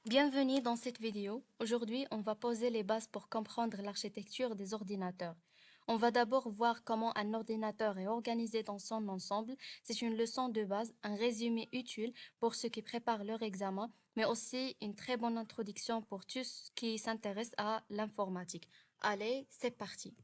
Bienvenue dans cette vidéo. Aujourd'hui, on va poser les bases pour comprendre l'architecture des ordinateurs. On va d'abord voir comment un ordinateur est organisé dans son ensemble. C'est une leçon de base, un résumé utile pour ceux qui préparent leur examen, mais aussi une très bonne introduction pour tous qui s'intéressent à l'informatique. Allez, c'est parti.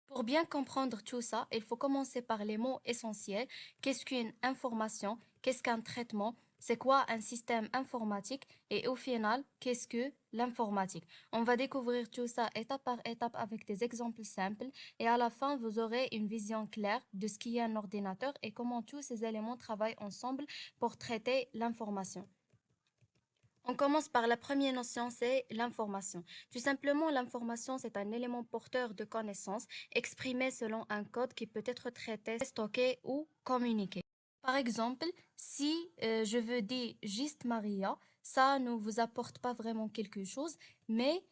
Pour bien comprendre tout ça, il faut commencer par les mots essentiels. Qu'est-ce qu'une information? Qu'est-ce qu'un traitement? C'est quoi un système informatique? Et au final, qu'est-ce que l'informatique? On va découvrir tout ça étape par étape avec des exemples simples et à la fin, vous aurez une vision claire de ce qu'est un ordinateur et comment tous ces éléments travaillent ensemble pour traiter l'information. On commence par la première notion, c'est l'information. Tout simplement, l'information, c'est un élément porteur de connaissances exprimé selon un code qui peut être traité, stocké ou communiqué. Par exemple, si je veux dire juste Maria, ça ne vous apporte pas vraiment quelque chose, mais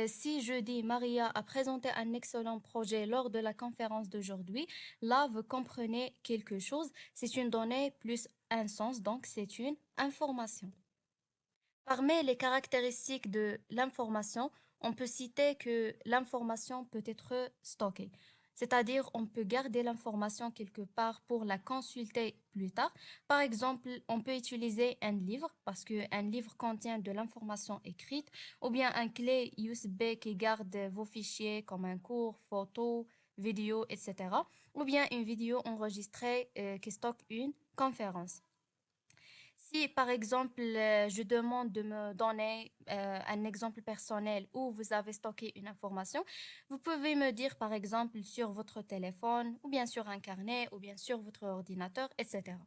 si je dis Maria a présenté un excellent projet lors de la conférence d'aujourd'hui, là, vous comprenez quelque chose. C'est une donnée plus un sens, donc c'est une information. Parmi les caractéristiques de l'information, on peut citer que l'information peut être stockée. C'est-à-dire, on peut garder l'information quelque part pour la consulter plus tard. Par exemple, on peut utiliser un livre parce qu'un livre contient de l'information écrite ou bien un clé USB qui garde vos fichiers comme un cours, photos, vidéos, etc. Ou bien une vidéo enregistrée qui stocke une conférence. Si par exemple, je demande de me donner un exemple personnel où vous avez stocké une information, vous pouvez me dire par exemple sur votre téléphone ou bien sur un carnet ou bien sur votre ordinateur, etc.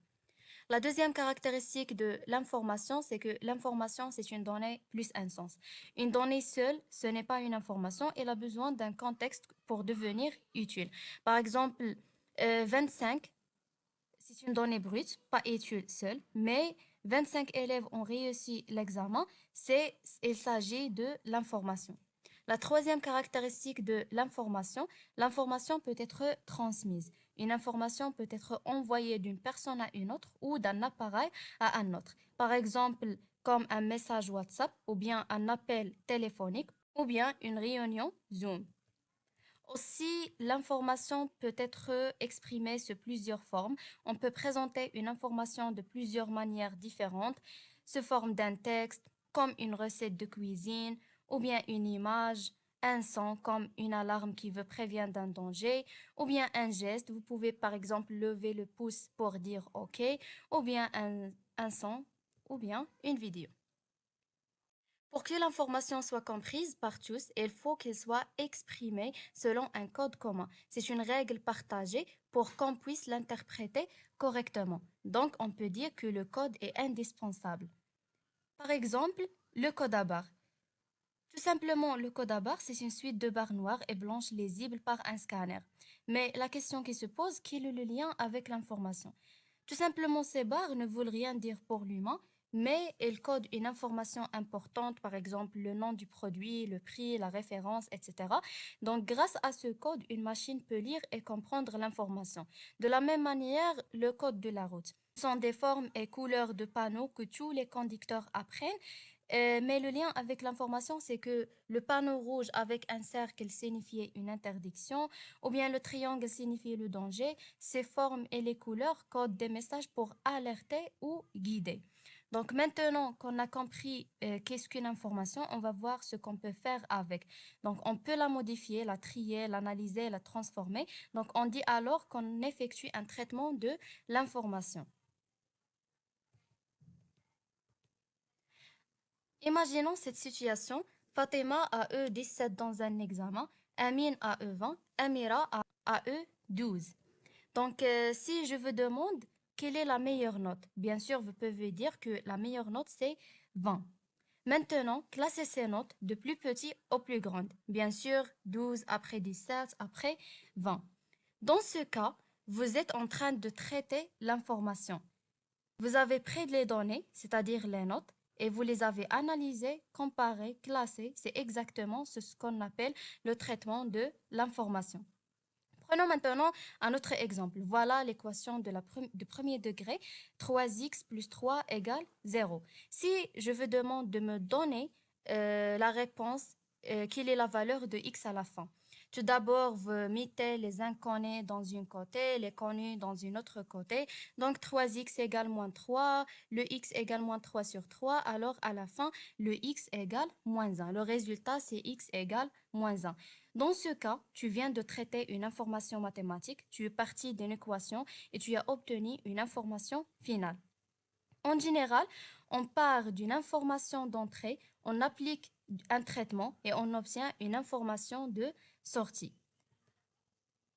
La deuxième caractéristique de l'information, c'est que l'information, c'est une donnée plus un sens. Une donnée seule, ce n'est pas une information, elle a besoin d'un contexte pour devenir utile. Par exemple, 25 c'est une donnée brute, pas étude seule, mais 25 élèves ont réussi l'examen, il s'agit de l'information. La troisième caractéristique de l'information peut être transmise. Une information peut être envoyée d'une personne à une autre ou d'un appareil à un autre. Par exemple, comme un message WhatsApp ou bien un appel téléphonique ou bien une réunion Zoom. Aussi, l'information peut être exprimée sous plusieurs formes. On peut présenter une information de plusieurs manières différentes, sous forme d'un texte, comme une recette de cuisine, ou bien une image, un son, comme une alarme qui veut prévenir d'un danger, ou bien un geste. Vous pouvez par exemple lever le pouce pour dire OK, ou bien un son, ou bien une vidéo. Pour que l'information soit comprise par tous, il faut qu'elle soit exprimée selon un code commun. C'est une règle partagée pour qu'on puisse l'interpréter correctement. Donc, on peut dire que le code est indispensable. Par exemple, le code à barres. Tout simplement, le code à barres, c'est une suite de barres noires et blanches lisibles par un scanner. Mais la question qui se pose, quel est le lien avec l'information? Tout simplement, ces barres ne veulent rien dire pour l'humain, mais elles codent une information importante, par exemple le nom du produit, le prix, la référence, etc. Donc, grâce à ce code, une machine peut lire et comprendre l'information. De la même manière, le code de la route. Ce sont des formes et couleurs de panneaux que tous les conducteurs apprennent. Mais le lien avec l'information, c'est que le panneau rouge avec un cercle signifiait une interdiction, ou bien le triangle signifiait le danger. Ces formes et les couleurs codent des messages pour alerter ou guider. Donc maintenant qu'on a compris qu'est-ce qu'une information, on va voir ce qu'on peut faire avec. Donc on peut la modifier, la trier, l'analyser, la transformer. Donc on dit alors qu'on effectue un traitement de l'information. Imaginons cette situation. Fatima a eu 17 dans un examen, Amine a eu 20, Amira a eu 12. Donc, si je vous demande quelle est la meilleure note, bien sûr, vous pouvez dire que la meilleure note, c'est 20. Maintenant, classez ces notes de plus petit au plus grand. Bien sûr, 12 après 17 après 20. Dans ce cas, vous êtes en train de traiter l'information. Vous avez pris les données, c'est-à-dire les notes, et vous les avez analysées, comparées, classées. C'est exactement ce qu'on appelle le traitement de l'information. Prenons maintenant un autre exemple. Voilà l'équation de premier degré. 3x plus 3 égale 0. Si je vous demande de me donner la réponse, quelle est la valeur de x à la fin? Tout d'abord, vous mettez les inconnus dans une côté, les connus dans une autre côté. Donc, 3x égale moins 3, le x égale moins 3 sur 3. Alors, à la fin, le x égale moins 1. Le résultat, c'est x égale moins 1. Dans ce cas, tu viens de traiter une information mathématique, tu es parti d'une équation et tu as obtenu une information finale. En général, on part d'une information d'entrée, on applique un traitement et on obtient une information de sortie.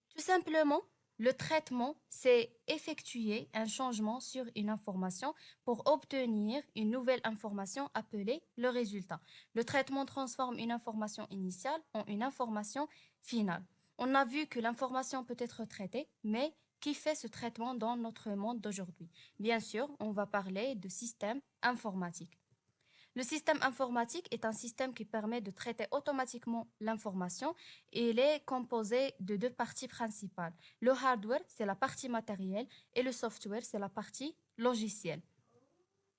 Tout simplement, le traitement, c'est effectuer un changement sur une information pour obtenir une nouvelle information appelée le résultat. Le traitement transforme une information initiale en une information finale. On a vu que l'information peut être traitée, mais qui fait ce traitement dans notre monde d'aujourd'hui? Bien sûr, on va parler de système informatique. Le système informatique est un système qui permet de traiter automatiquement l'information et il est composé de deux parties principales. Le hardware, c'est la partie matérielle et le software, c'est la partie logicielle.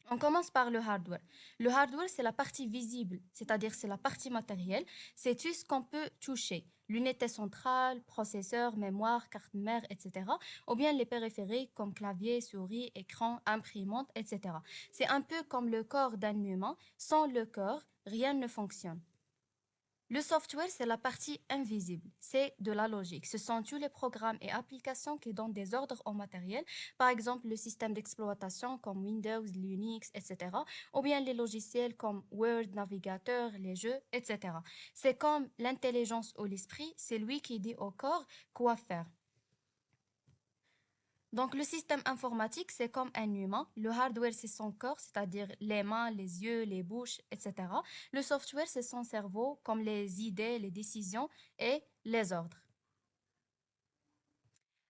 On commence par le hardware. Le hardware, c'est la partie visible, c'est-à-dire c'est la partie matérielle. C'est tout ce qu'on peut toucher. L'unité centrale, processeur, mémoire, carte mère, etc. Ou bien les périphériques comme clavier, souris, écran, imprimante, etc. C'est un peu comme le corps d'un humain. Sans le corps, rien ne fonctionne. Le software, c'est la partie invisible, c'est de la logique. Ce sont tous les programmes et applications qui donnent des ordres au matériel, par exemple le système d'exploitation comme Windows, Linux, etc. Ou bien les logiciels comme Word, Navigateur, les jeux, etc. C'est comme l'intelligence ou l'esprit, c'est lui qui dit au corps quoi faire. Donc, le système informatique, c'est comme un humain. Le hardware, c'est son corps, c'est-à-dire les mains, les yeux, les bouches, etc. Le software, c'est son cerveau, comme les idées, les décisions et les ordres.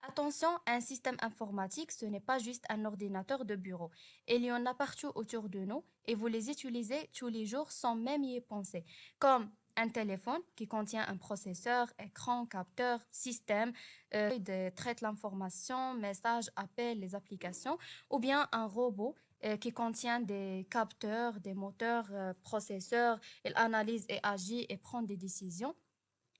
Attention, un système informatique, ce n'est pas juste un ordinateur de bureau. Il y en a partout autour de nous et vous les utilisez tous les jours sans même y penser. Comme un téléphone qui contient un processeur, écran, capteur, système, traite l'information, messages, appels, les applications, ou bien un robot qui contient des capteurs, des moteurs, processeurs, il analyse et agit et prend des décisions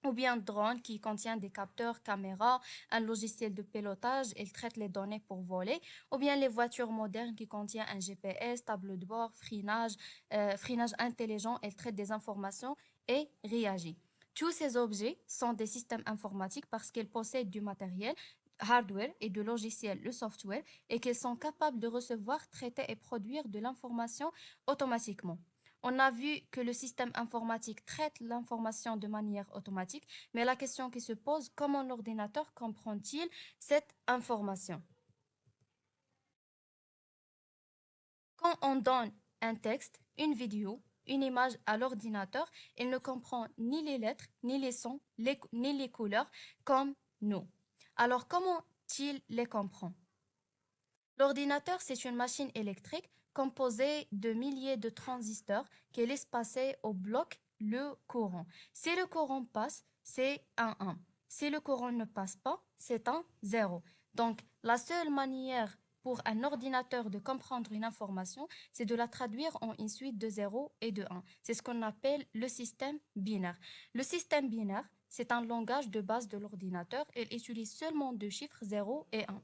ou bien drone qui contient des capteurs, caméras, un logiciel de pilotage, il traite les données pour voler, ou bien les voitures modernes qui contiennent un GPS, tableau de bord, freinage intelligent, elle traite des informations et réagit. Tous ces objets sont des systèmes informatiques parce qu'ils possèdent du matériel, hardware et du logiciel, le software, et qu'ils sont capables de recevoir, traiter et produire de l'information automatiquement. On a vu que le système informatique traite l'information de manière automatique, mais la question qui se pose, comment l'ordinateur comprend-il cette information? Quand on donne un texte, une vidéo, une image à l'ordinateur, il ne comprend ni les lettres, ni les sons, ni les couleurs comme nous. Alors comment-il les comprend? L'ordinateur, c'est une machine électrique composée de milliers de transistors qui laissent passer au bloc le courant. Si le courant passe, c'est un 1. Si le courant ne passe pas, c'est un 0. Donc, la seule manière pour un ordinateur de comprendre une information, c'est de la traduire en une suite de 0 et de 1. C'est ce qu'on appelle le système binaire. Le système binaire, c'est un langage de base de l'ordinateur. Il utilise seulement deux chiffres 0 et 1.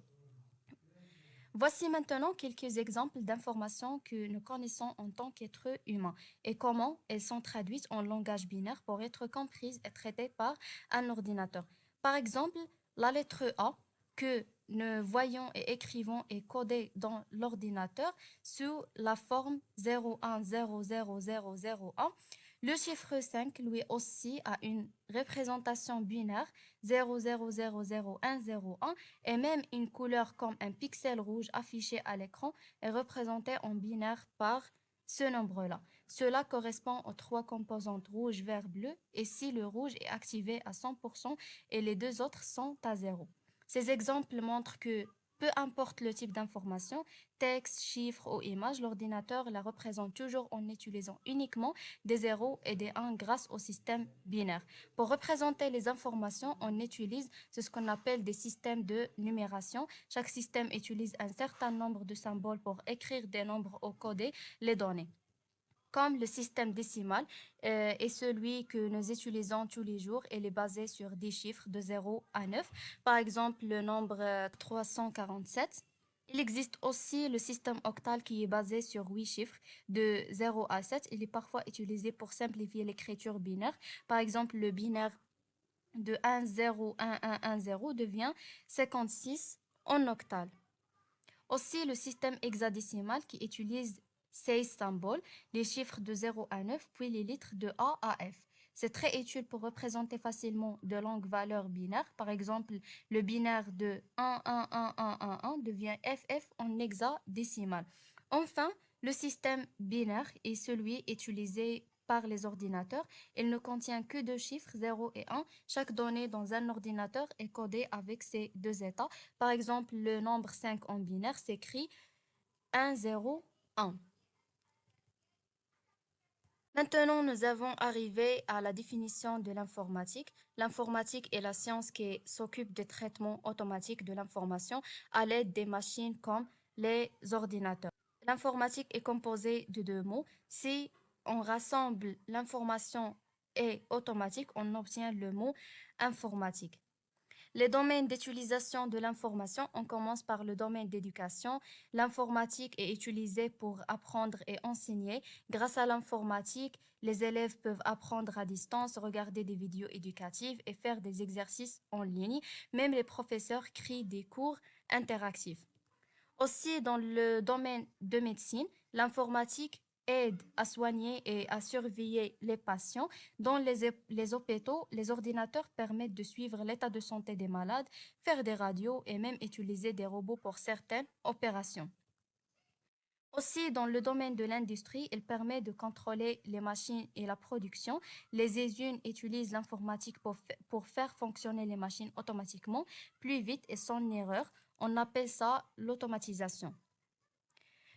Voici maintenant quelques exemples d'informations que nous connaissons en tant qu'êtres humains et comment elles sont traduites en langage binaire pour être comprises et traitées par un ordinateur. Par exemple, la lettre A que nous voyons et écrivons est codée dans l'ordinateur sous la forme 01000001. Le chiffre 5, lui aussi, a une représentation binaire 00001001 et même une couleur comme un pixel rouge affiché à l'écran est représentée en binaire par ce nombre-là. Cela correspond aux trois composantes rouge, vert, bleu et si le rouge est activé à 100% et les deux autres sont à zéro. Ces exemples montrent que Peu importe le type d'information, texte, chiffre ou image, l'ordinateur la représente toujours en utilisant uniquement des 0 et des 1 grâce au système binaire. Pour représenter les informations, on utilise ce qu'on appelle des systèmes de numération. Chaque système utilise un certain nombre de symboles pour écrire des nombres ou coder les données. Comme le système décimal est celui que nous utilisons tous les jours, il est basé sur des chiffres de 0 à 9. Par exemple, le nombre 347. Il existe aussi le système octal qui est basé sur 8 chiffres de 0 à 7. Il est parfois utilisé pour simplifier l'écriture binaire. Par exemple, le binaire de 1, 0, 1, 1, 1, 0 devient 56 en octal. Aussi, le système hexadécimal qui utilise 16 symboles, les chiffres de 0 à 9, puis les lettres de A à F. C'est très utile pour représenter facilement de longues valeurs binaires. Par exemple, le binaire de 1, 1, 1, 1, 1, 1 devient FF en hexadécimal. Enfin, le système binaire est celui utilisé par les ordinateurs. Il ne contient que deux chiffres, 0 et 1. Chaque donnée dans un ordinateur est codée avec ces deux états. Par exemple, le nombre 5 en binaire s'écrit 1, 0, 1. Maintenant, nous avons arrivé à la définition de l'informatique. L'informatique est la science qui s'occupe du traitement automatique de l'information à l'aide des machines comme les ordinateurs. L'informatique est composée de deux mots. Si on rassemble l'information et automatique, on obtient le mot informatique. Les domaines d'utilisation de l'information, on commence par le domaine d'éducation. L'informatique est utilisée pour apprendre et enseigner. Grâce à l'informatique, les élèves peuvent apprendre à distance, regarder des vidéos éducatives et faire des exercices en ligne. Même les professeurs créent des cours interactifs. Aussi, dans le domaine de médecine, l'informatique aide à soigner et à surveiller les patients. Dans les hôpitaux, les ordinateurs permettent de suivre l'état de santé des malades, faire des radios et même utiliser des robots pour certaines opérations. Aussi, dans le domaine de l'industrie, il permet de contrôler les machines et la production. Les usines utilisent l'informatique pour faire fonctionner les machines automatiquement, plus vite et sans erreur. On appelle ça l'automatisation.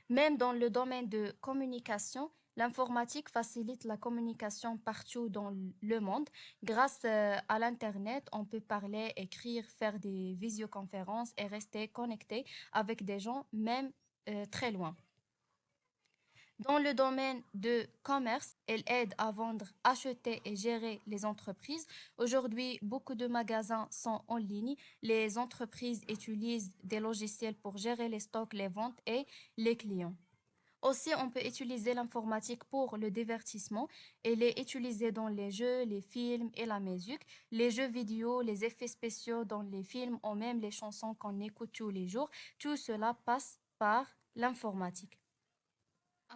Même dans le domaine de communication, l'informatique facilite la communication partout dans le monde. Grâce à l'Internet, on peut parler, écrire, faire des visioconférences et rester connecté avec des gens même très loin. Dans le domaine de commerce, elle aide à vendre, acheter et gérer les entreprises. Aujourd'hui, beaucoup de magasins sont en ligne. Les entreprises utilisent des logiciels pour gérer les stocks, les ventes et les clients. Aussi, on peut utiliser l'informatique pour le divertissement. Elle est utilisée dans les jeux, les films et la musique. Les jeux vidéo, les effets spéciaux dans les films ou même les chansons qu'on écoute tous les jours. Tout cela passe par l'informatique.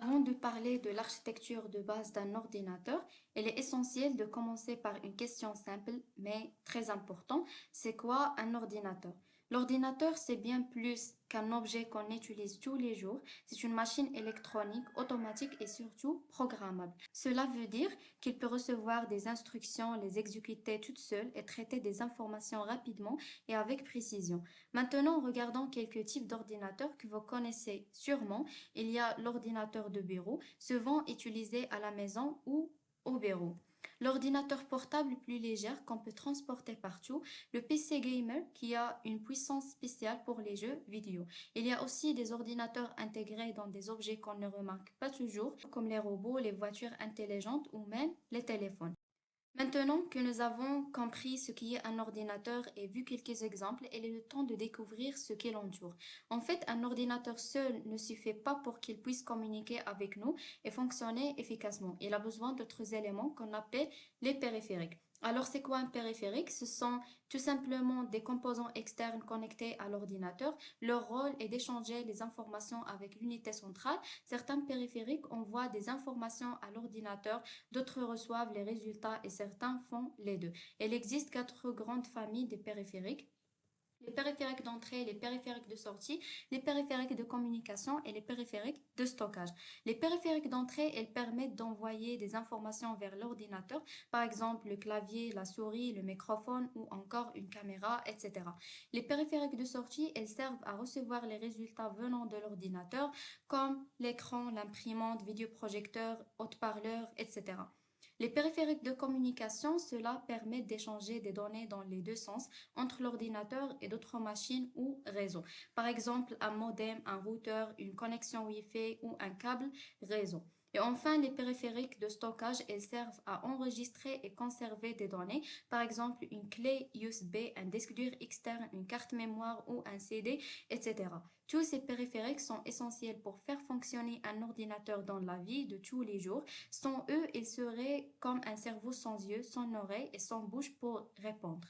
Avant de parler de l'architecture de base d'un ordinateur, il est essentiel de commencer par une question simple mais très importante. C'est quoi un ordinateur? L'ordinateur, c'est bien plus qu'un objet qu'on utilise tous les jours. C'est une machine électronique, automatique et surtout programmable. Cela veut dire qu'il peut recevoir des instructions, les exécuter toute seule et traiter des informations rapidement et avec précision. Maintenant, regardons quelques types d'ordinateurs que vous connaissez sûrement. Il y a l'ordinateur de bureau, souvent utilisé à la maison ou au bureau. L'ordinateur portable plus léger qu'on peut transporter partout, le PC gamer qui a une puissance spéciale pour les jeux vidéo. Il y a aussi des ordinateurs intégrés dans des objets qu'on ne remarque pas toujours, comme les robots, les voitures intelligentes ou même les téléphones. Maintenant que nous avons compris ce qui est un ordinateur et vu quelques exemples, il est le temps de découvrir ce qui l'entoure. En fait, un ordinateur seul ne suffit pas pour qu'il puisse communiquer avec nous et fonctionner efficacement. Il a besoin d'autres éléments qu'on appelle les périphériques. Alors, c'est quoi un périphérique? Ce sont tout simplement des composants externes connectés à l'ordinateur. Leur rôle est d'échanger les informations avec l'unité centrale. Certains périphériques envoient des informations à l'ordinateur, d'autres reçoivent les résultats et certains font les deux. Il existe quatre grandes familles de périphériques. Les périphériques d'entrée, les périphériques de sortie, les périphériques de communication et les périphériques de stockage. Les périphériques d'entrée, elles permettent d'envoyer des informations vers l'ordinateur, par exemple le clavier, la souris, le microphone ou encore une caméra, etc. Les périphériques de sortie, elles servent à recevoir les résultats venant de l'ordinateur, comme l'écran, l'imprimante, vidéoprojecteur, haut-parleur, etc. Les périphériques de communication, cela permet d'échanger des données dans les deux sens entre l'ordinateur et d'autres machines ou réseaux. Par exemple, un modem, un routeur, une connexion Wi-Fi ou un câble réseau. Et enfin, les périphériques de stockage, elles servent à enregistrer et conserver des données, par exemple une clé USB, un disque dur externe, une carte mémoire ou un CD, etc. Tous ces périphériques sont essentiels pour faire fonctionner un ordinateur dans la vie de tous les jours. Sans eux, il serait comme un cerveau sans yeux, sans oreilles et sans bouche pour répondre.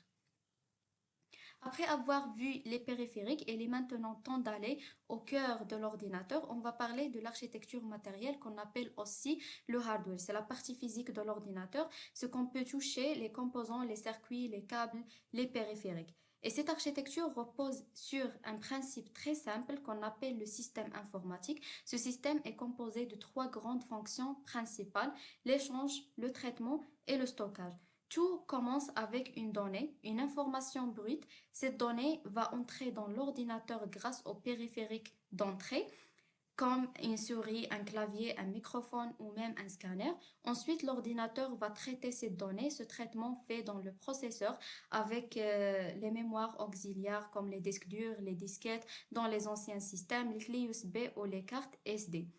Après avoir vu les périphériques, il est maintenant temps d'aller au cœur de l'ordinateur. On va parler de l'architecture matérielle qu'on appelle aussi le hardware. C'est la partie physique de l'ordinateur, ce qu'on peut toucher, les composants, les circuits, les câbles, les périphériques. Et cette architecture repose sur un principe très simple qu'on appelle le système informatique. Ce système est composé de trois grandes fonctions principales, l'échange, le traitement et le stockage. Tout commence avec une donnée, une information brute. Cette donnée va entrer dans l'ordinateur grâce au périphérique d'entrée, comme une souris, un clavier, un microphone ou même un scanner. Ensuite, l'ordinateur va traiter cette donnée. Ce traitement fait dans le processeur avec les mémoires auxiliaires comme les disques durs, les disquettes dans les anciens systèmes, les clés USB ou les cartes SD.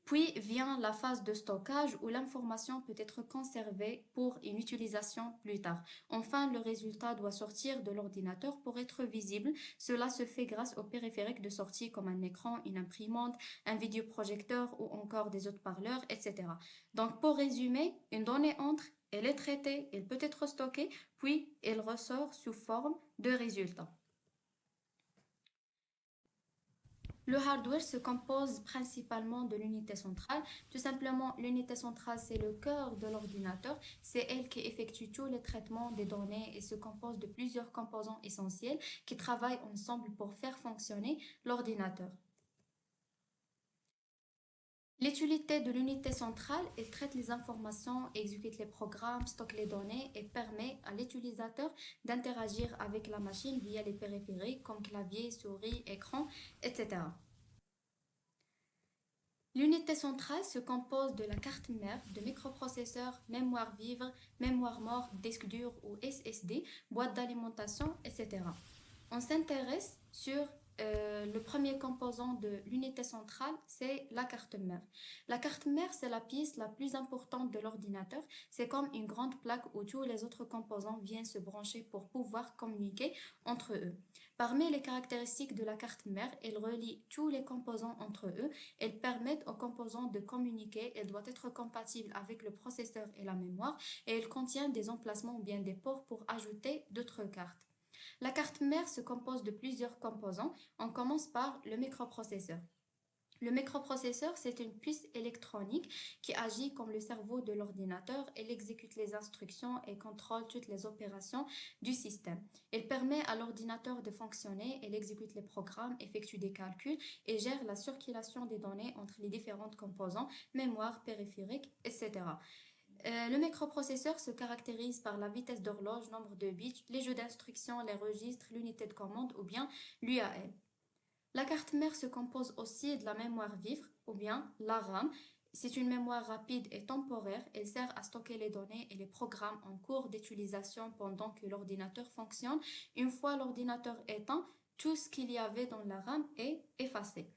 Puis vient la phase de stockage où l'information peut être conservée pour une utilisation plus tard. Enfin, le résultat doit sortir de l'ordinateur pour être visible. Cela se fait grâce aux périphériques de sortie comme un écran, une imprimante, un vidéoprojecteur ou encore des haut-parleurs, etc. Donc, pour résumer, une donnée entre, elle est traitée, elle peut être stockée, puis elle ressort sous forme de résultat. Le hardware se compose principalement de l'unité centrale. Tout simplement, l'unité centrale, c'est le cœur de l'ordinateur. C'est elle qui effectue tous les traitements des données et se compose de plusieurs composants essentiels qui travaillent ensemble pour faire fonctionner l'ordinateur. L'utilité de l'unité centrale, elle traite les informations, exécute les programmes, stocke les données et permet à l'utilisateur d'interagir avec la machine via les périphériques comme clavier, souris, écran, etc. L'unité centrale se compose de la carte mère, de microprocesseur, mémoire vive, mémoire morte, disque dur ou SSD, boîte d'alimentation, etc. On s'intéresse sur le premier composant de l'unité centrale, c'est la carte mère. La carte mère, c'est la pièce la plus importante de l'ordinateur. C'est comme une grande plaque où tous les autres composants viennent se brancher pour pouvoir communiquer entre eux. Parmi les caractéristiques de la carte mère, elle relie tous les composants entre eux. Elle permet aux composants de communiquer. Elle doit être compatible avec le processeur et la mémoire. Et elle contient des emplacements ou bien des ports pour ajouter d'autres cartes. La carte mère se compose de plusieurs composants. On commence par le microprocesseur. Le microprocesseur, c'est une puce électronique qui agit comme le cerveau de l'ordinateur. Elle exécute les instructions et contrôle toutes les opérations du système. Elle permet à l'ordinateur de fonctionner, elle exécute les programmes, effectue des calculs et gère la circulation des données entre les différents composants, mémoire, périphérique, etc. Le microprocesseur se caractérise par la vitesse d'horloge, nombre de bits, les jeux d'instructions, les registres, l'unité de commande ou bien l'UAL. La carte mère se compose aussi de la mémoire vive ou bien la RAM. C'est une mémoire rapide et temporaire. Elle sert à stocker les données et les programmes en cours d'utilisation pendant que l'ordinateur fonctionne. Une fois l'ordinateur éteint, tout ce qu'il y avait dans la RAM est effacé.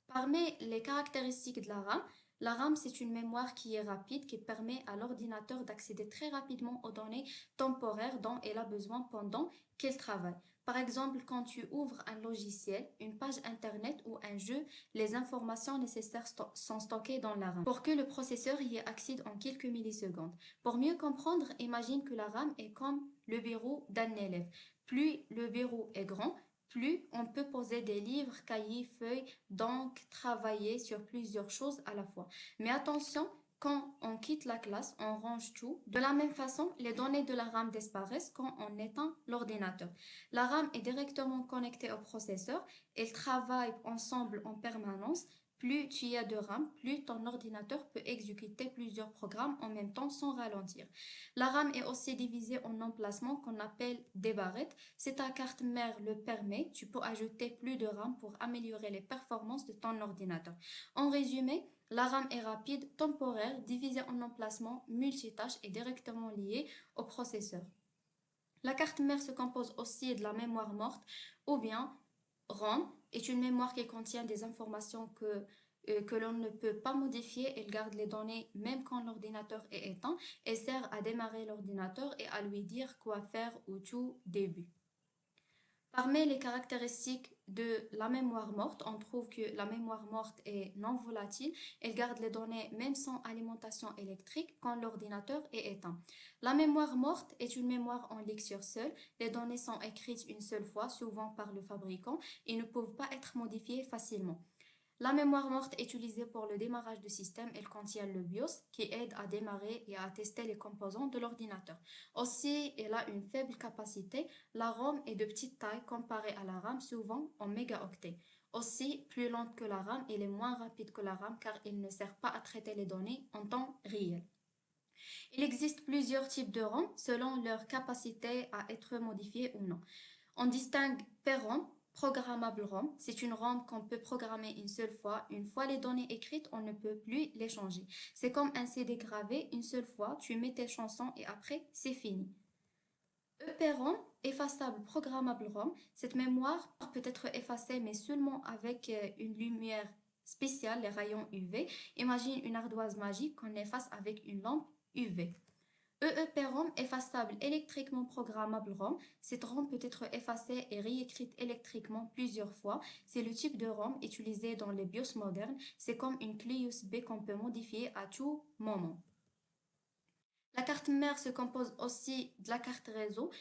Parmi les caractéristiques de la RAM, c'est une mémoire qui est rapide, qui permet à l'ordinateur d'accéder très rapidement aux données temporaires dont il a besoin pendant qu'il travaille. Par exemple, quand tu ouvres un logiciel, une page internet ou un jeu, les informations nécessaires sont stockées dans la RAM pour que le processeur y accède en quelques millisecondes. Pour mieux comprendre, imagine que la RAM est comme le bureau d'un élève. Plus le bureau est grand, plus on peut poser des livres, cahiers, feuilles, donc travailler sur plusieurs choses à la fois. Mais attention, quand on quitte la classe, on range tout. De la même façon, les données de la RAM disparaissent quand on éteint l'ordinateur. La RAM est directement connectée au processeur. Ils travaillent ensemble en permanence. Plus tu as de RAM, plus ton ordinateur peut exécuter plusieurs programmes en même temps sans ralentir. La RAM est aussi divisée en emplacements qu'on appelle des barrettes. Si ta carte mère le permet, tu peux ajouter plus de RAM pour améliorer les performances de ton ordinateur. En résumé, la RAM est rapide, temporaire, divisée en emplacements, multitâches et directement liée au processeur. La carte mère se compose aussi de la mémoire morte ou bien ROM est une mémoire qui contient des informations que l'on ne peut pas modifier. Elle garde les données même quand l'ordinateur est éteint et sert à démarrer l'ordinateur et à lui dire quoi faire au tout début. Parmi les caractéristiques de la mémoire morte, on trouve que la mémoire morte est non volatile. Elle garde les données même sans alimentation électrique quand l'ordinateur est éteint. La mémoire morte est une mémoire en lecture seule. Les données sont écrites une seule fois, souvent par le fabricant, et ne peuvent pas être modifiées facilement. La mémoire morte est utilisée pour le démarrage du système. Elle contient le BIOS qui aide à démarrer et à tester les composants de l'ordinateur. Aussi, elle a une faible capacité. La ROM est de petite taille comparée à la RAM, souvent en mégaoctets. Aussi, plus lente que la RAM, elle est moins rapide que la RAM car elle ne sert pas à traiter les données en temps réel. Il existe plusieurs types de ROM selon leur capacité à être modifiée ou non. On distingue PROM, programmable ROM. C'est une ROM qu'on peut programmer une seule fois. Une fois les données écrites, on ne peut plus les changer. C'est comme un CD gravé, une seule fois, tu mets tes chansons et après, c'est fini. EPROM, effaçable programmable ROM. Cette mémoire peut être effacée, mais seulement avec une lumière spéciale, les rayons UV. Imagine une ardoise magique qu'on efface avec une lampe UV. EEPROM, effaçable électriquement programmable ROM. Cette ROM peut être effacée et réécrite électriquement plusieurs fois. C'est le type de ROM utilisé dans les BIOS modernes. C'est comme une clé USB qu'on peut modifier à tout moment. La carte mère se compose aussi de la carte réseau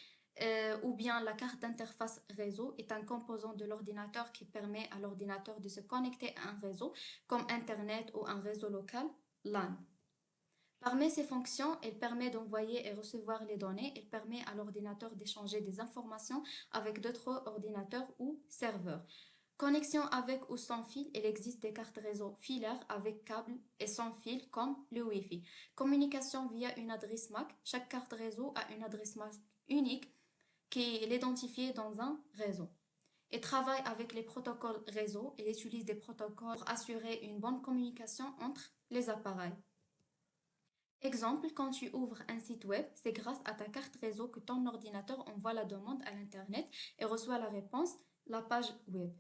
ou bien la carte d'interface réseau est un composant de l'ordinateur qui permet à l'ordinateur de se connecter à un réseau comme Internet ou un réseau local LAN. Parmi ces fonctions, elle permet d'envoyer et recevoir les données. Elle permet à l'ordinateur d'échanger des informations avec d'autres ordinateurs ou serveurs. Connexion avec ou sans fil, il existe des cartes réseau filaires avec câble et sans fil comme le Wi-Fi. Communication via une adresse MAC. Chaque carte réseau a une adresse MAC unique qui est identifiée dans un réseau. Elle travaille avec les protocoles réseau et utilise des protocoles pour assurer une bonne communication entre les appareils. Exemple, quand tu ouvres un site web, c'est grâce à ta carte réseau que ton ordinateur envoie la demande à l'Internet et reçoit la réponse, la page web.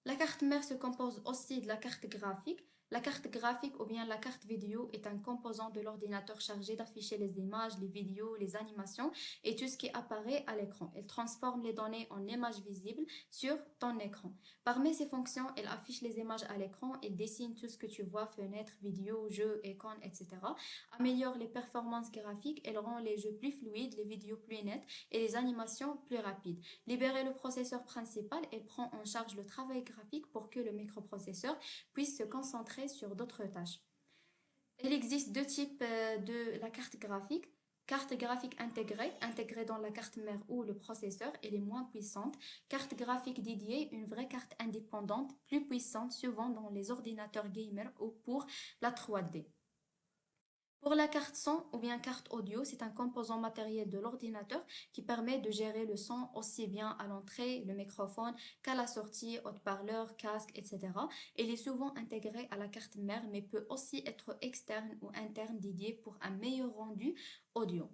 La carte mère se compose aussi de la carte graphique. La carte graphique ou bien la carte vidéo est un composant de l'ordinateur chargé d'afficher les images, les vidéos, les animations et tout ce qui apparaît à l'écran. Elle transforme les données en images visibles sur ton écran. Parmi ces fonctions, elle affiche les images à l'écran, elle dessine tout ce que tu vois, fenêtres, vidéos, jeux, icônes, etc. Améliore les performances graphiques, elle rend les jeux plus fluides, les vidéos plus nettes et les animations plus rapides. Libérer le processeur principal, elle prend en charge le travail graphique pour que le microprocesseur puisse se concentrer sur d'autres tâches. Il existe deux types de la carte graphique. Carte graphique intégrée dans la carte mère ou le processeur, elle est moins puissante. Carte graphique dédiée, une vraie carte indépendante, plus puissante, souvent dans les ordinateurs gamers ou pour la 3D. Pour la carte son ou bien carte audio, c'est un composant matériel de l'ordinateur qui permet de gérer le son aussi bien à l'entrée, le microphone, qu'à la sortie, haut-parleur, casque, etc. Il est souvent intégré à la carte mère mais peut aussi être externe ou interne dédié pour un meilleur rendu audio.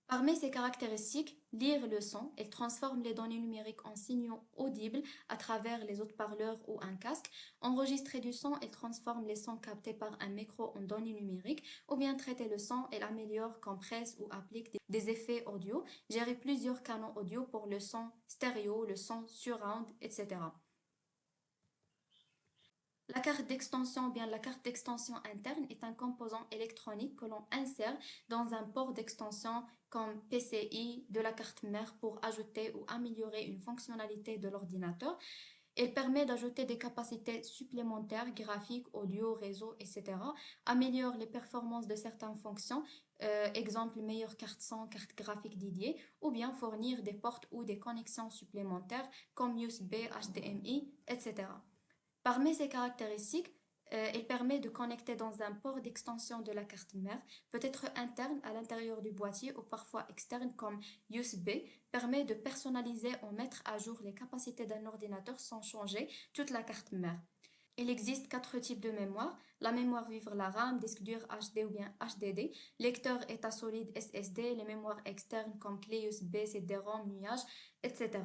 Parmi ses caractéristiques, lire le son, elle transforme les données numériques en signaux audibles à travers les haut-parleurs ou un casque. Enregistrer du son, elle transforme les sons captés par un micro en données numériques. Ou bien traiter le son, elle améliore, compresse ou applique des effets audio. Gérer plusieurs canaux audio pour le son stéréo, le son surround, etc. La carte d'extension, bien la carte d'extension interne est un composant électronique que l'on insère dans un port d'extension comme PCI de la carte mère pour ajouter ou améliorer une fonctionnalité de l'ordinateur. Elle permet d'ajouter des capacités supplémentaires, graphiques, audio, réseau, etc. Améliore les performances de certaines fonctions, exemple meilleure carte son, carte graphique dédiée, ou bien fournir des portes ou des connexions supplémentaires comme USB, HDMI, etc. Parmi ces caractéristiques, il permet de connecter dans un port d'extension de la carte mère, peut-être interne à l'intérieur du boîtier ou parfois externe comme USB, permet de personnaliser ou mettre à jour les capacités d'un ordinateur sans changer toute la carte mère. Il existe quatre types de mémoire, la mémoire vive, la RAM, disque dur HD ou bien HDD, lecteur état solide SSD, les mémoires externes comme clé USB, CD-ROM, nuage, etc.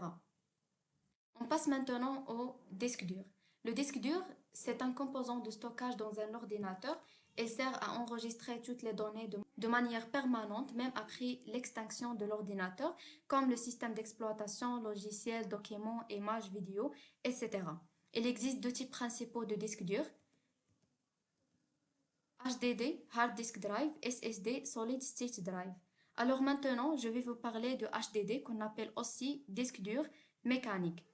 On passe maintenant au disque dur. Le disque dur, c'est un composant de stockage dans un ordinateur et sert à enregistrer toutes les données de manière permanente, même après l'extinction de l'ordinateur, comme le système d'exploitation, logiciel, documents, images, vidéos, etc. Il existe deux types principaux de disques durs, HDD, Hard Disk Drive, SSD, Solid State Drive. Alors maintenant, je vais vous parler de HDD qu'on appelle aussi disque dur mécanique.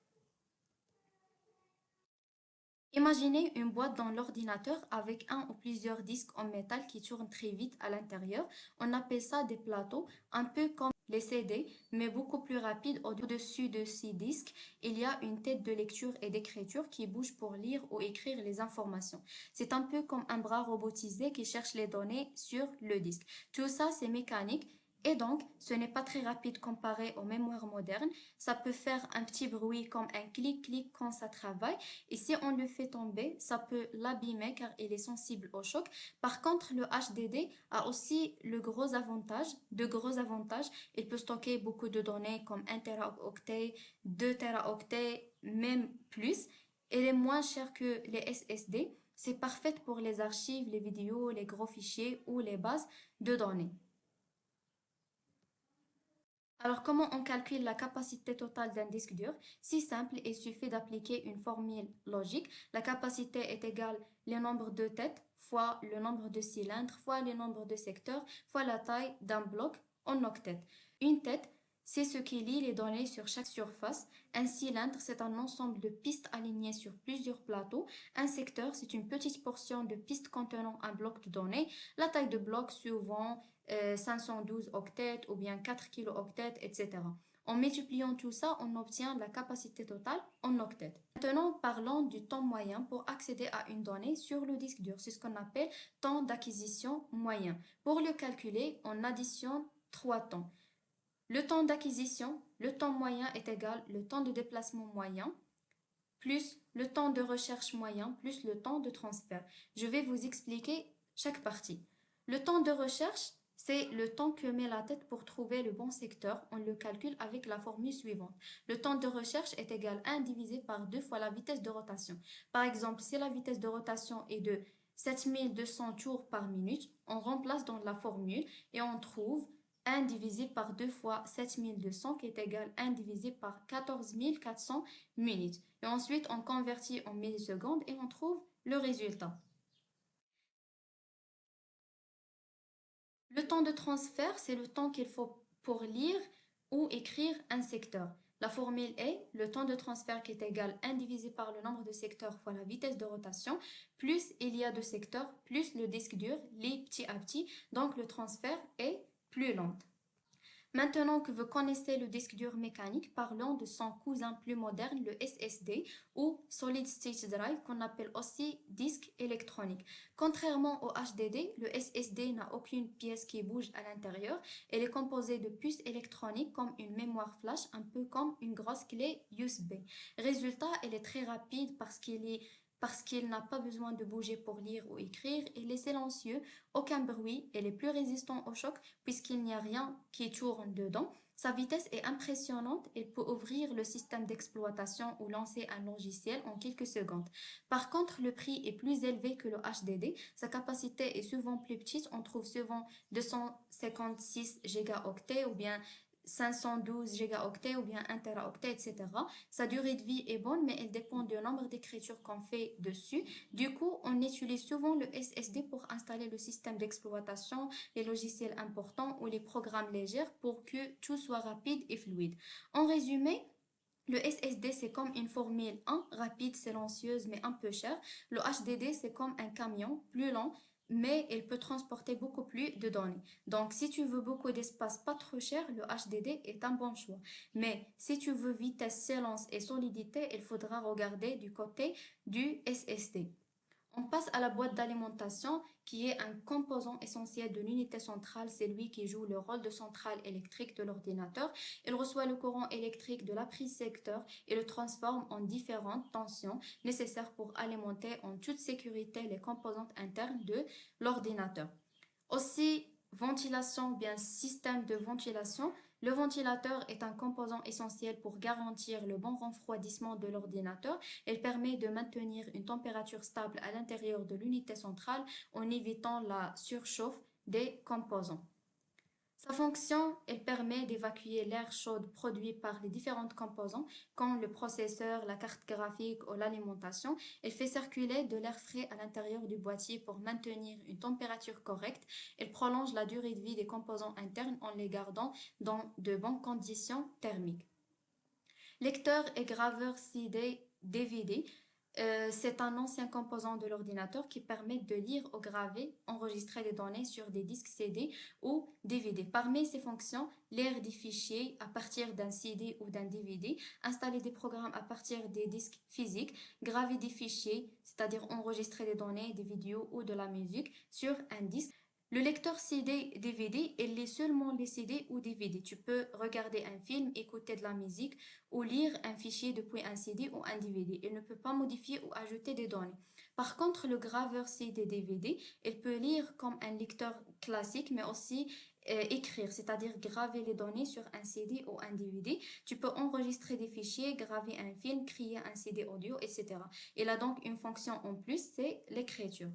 Imaginez une boîte dans l'ordinateur avec un ou plusieurs disques en métal qui tournent très vite à l'intérieur. On appelle ça des plateaux, un peu comme les CD, mais beaucoup plus rapide. Au-dessus de ces disques, il y a une tête de lecture et d'écriture qui bouge pour lire ou écrire les informations. C'est un peu comme un bras robotisé qui cherche les données sur le disque. Tout ça, c'est mécanique. Et donc, ce n'est pas très rapide comparé aux mémoires modernes. Ça peut faire un petit bruit comme un clic-clic quand ça travaille. Et si on le fait tomber, ça peut l'abîmer car il est sensible au choc. Par contre, le HDD a aussi de gros avantages. Il peut stocker beaucoup de données comme 1 teraoctet, 2 teraoctets, même plus. Il est moins cher que les SSD. C'est parfait pour les archives, les vidéos, les gros fichiers ou les bases de données. Alors, comment on calcule la capacité totale d'un disque dur? Si simple, il suffit d'appliquer une formule logique. La capacité est égale le nombre de têtes fois le nombre de cylindres fois le nombre de secteurs fois la taille d'un bloc en octets. Une tête, c'est ce qui lie les données sur chaque surface. Un cylindre, c'est un ensemble de pistes alignées sur plusieurs plateaux. Un secteur, c'est une petite portion de pistes contenant un bloc de données. La taille de bloc souvent 512 octets ou bien 4 kilooctets, etc. En multipliant tout ça, on obtient la capacité totale en octets. Maintenant, parlons du temps moyen pour accéder à une donnée sur le disque dur. C'est ce qu'on appelle temps d'acquisition moyen. Pour le calculer, on additionne trois temps. Le temps d'acquisition, le temps moyen est égal au temps de déplacement moyen plus le temps de recherche moyen plus le temps de transfert. Je vais vous expliquer chaque partie. Le temps de recherche, c'est le temps que met la tête pour trouver le bon secteur. On le calcule avec la formule suivante. Le temps de recherche est égal à 1 divisé par 2 fois la vitesse de rotation. Par exemple, si la vitesse de rotation est de 7200 tours par minute, on remplace dans la formule et on trouve 1 divisé par 2 fois 7200 qui est égal à 1 divisé par 14400 minutes. Et ensuite, on convertit en millisecondes et on trouve le résultat. Le temps de transfert, c'est le temps qu'il faut pour lire ou écrire un secteur. La formule est le temps de transfert qui est égal à 1 divisé par le nombre de secteurs fois la vitesse de rotation, plus il y a de secteurs, plus le disque dur lit petit à petit, donc le transfert est plus lent. Maintenant que vous connaissez le disque dur mécanique, parlons de son cousin plus moderne, le SSD ou Solid State Drive qu'on appelle aussi disque électronique. Contrairement au HDD, le SSD n'a aucune pièce qui bouge à l'intérieur. Elle est composée de puces électroniques comme une mémoire flash, un peu comme une grosse clé USB. Résultat, elle est très rapide parce qu'il n'a pas besoin de bouger pour lire ou écrire, il est silencieux, aucun bruit, il est plus résistant au choc puisqu'il n'y a rien qui tourne dedans. Sa vitesse est impressionnante, il peut ouvrir le système d'exploitation ou lancer un logiciel en quelques secondes. Par contre, le prix est plus élevé que le HDD, sa capacité est souvent plus petite, on trouve souvent 256 gigaoctets ou bien 512 gigaoctets ou bien 1 teraoctet, etc. Sa durée de vie est bonne, mais elle dépend du nombre d'écritures qu'on fait dessus. Du coup, on utilise souvent le SSD pour installer le système d'exploitation, les logiciels importants ou les programmes légers pour que tout soit rapide et fluide. En résumé, Le SSD, c'est comme une Formule 1, rapide, silencieuse, mais un peu chère. Le HDD, c'est comme un camion, plus lent, mais il peut transporter beaucoup plus de données. Donc, si tu veux beaucoup d'espace pas trop cher, le HDD est un bon choix. Mais si tu veux vitesse, silence et solidité, il faudra regarder du côté du SSD. On passe à la boîte d'alimentation qui est un composant essentiel de l'unité centrale. C'est lui qui joue le rôle de centrale électrique de l'ordinateur. Il reçoit le courant électrique de la prise secteur et le transforme en différentes tensions nécessaires pour alimenter en toute sécurité les composantes internes de l'ordinateur. Aussi, ventilation, bien système de ventilation. Le ventilateur est un composant essentiel pour garantir le bon refroidissement de l'ordinateur. Il permet de maintenir une température stable à l'intérieur de l'unité centrale en évitant la surchauffe des composants. Sa fonction, elle permet d'évacuer l'air chaud produit par les différents composants, comme le processeur, la carte graphique ou l'alimentation. Elle fait circuler de l'air frais à l'intérieur du boîtier pour maintenir une température correcte. Elle prolonge la durée de vie des composants internes en les gardant dans de bonnes conditions thermiques. Lecteur et graveur CD-DVD. C'est un ancien composant de l'ordinateur qui permet de lire ou graver, enregistrer des données sur des disques CD ou DVD. Parmi ses fonctions, lire des fichiers à partir d'un CD ou d'un DVD, installer des programmes à partir des disques physiques, graver des fichiers, c'est-à-dire enregistrer des données, des vidéos ou de la musique sur un disque. Le lecteur CD-DVD, il lit seulement les CD ou DVD. Tu peux regarder un film, écouter de la musique ou lire un fichier depuis un CD ou un DVD. Il ne peut pas modifier ou ajouter des données. Par contre, le graveur CD-DVD, il peut lire comme un lecteur classique, mais aussi écrire, c'est-à-dire graver les données sur un CD ou un DVD. Tu peux enregistrer des fichiers, graver un film, créer un CD audio, etc. Il a donc une fonction en plus, c'est l'écriture.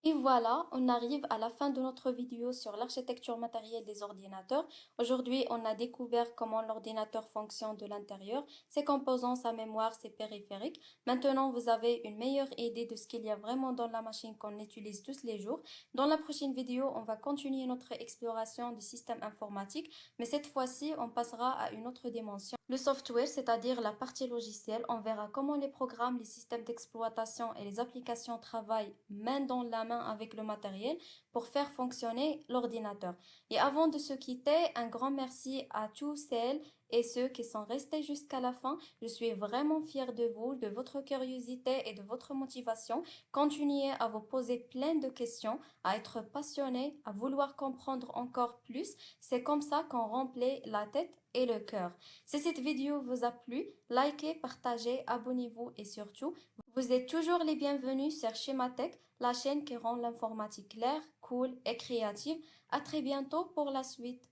Et voilà, on arrive à la fin de notre vidéo sur l'architecture matérielle des ordinateurs. Aujourd'hui, on a découvert comment l'ordinateur fonctionne de l'intérieur, ses composants, sa mémoire, ses périphériques. Maintenant, vous avez une meilleure idée de ce qu'il y a vraiment dans la machine qu'on utilise tous les jours. Dans la prochaine vidéo, on va continuer notre exploration du système informatique, mais cette fois-ci, on passera à une autre dimension. Le software, c'est-à-dire la partie logicielle, on verra comment les programmes, les systèmes d'exploitation et les applications travaillent main dans la main avec le matériel pour faire fonctionner l'ordinateur. Et avant de se quitter, un grand merci à tous celles et ceux qui sont restés jusqu'à la fin. Je suis vraiment fière de vous, de votre curiosité et de votre motivation. Continuez à vous poser plein de questions, à être passionné, à vouloir comprendre encore plus. C'est comme ça qu'on remplit la tête et le cœur. Si cette vidéo vous a plu, likez, partagez, abonnez-vous et surtout, vous êtes toujours les bienvenus sur Schematech, la chaîne qui rend l'informatique claire, cool et créative. À très bientôt pour la suite.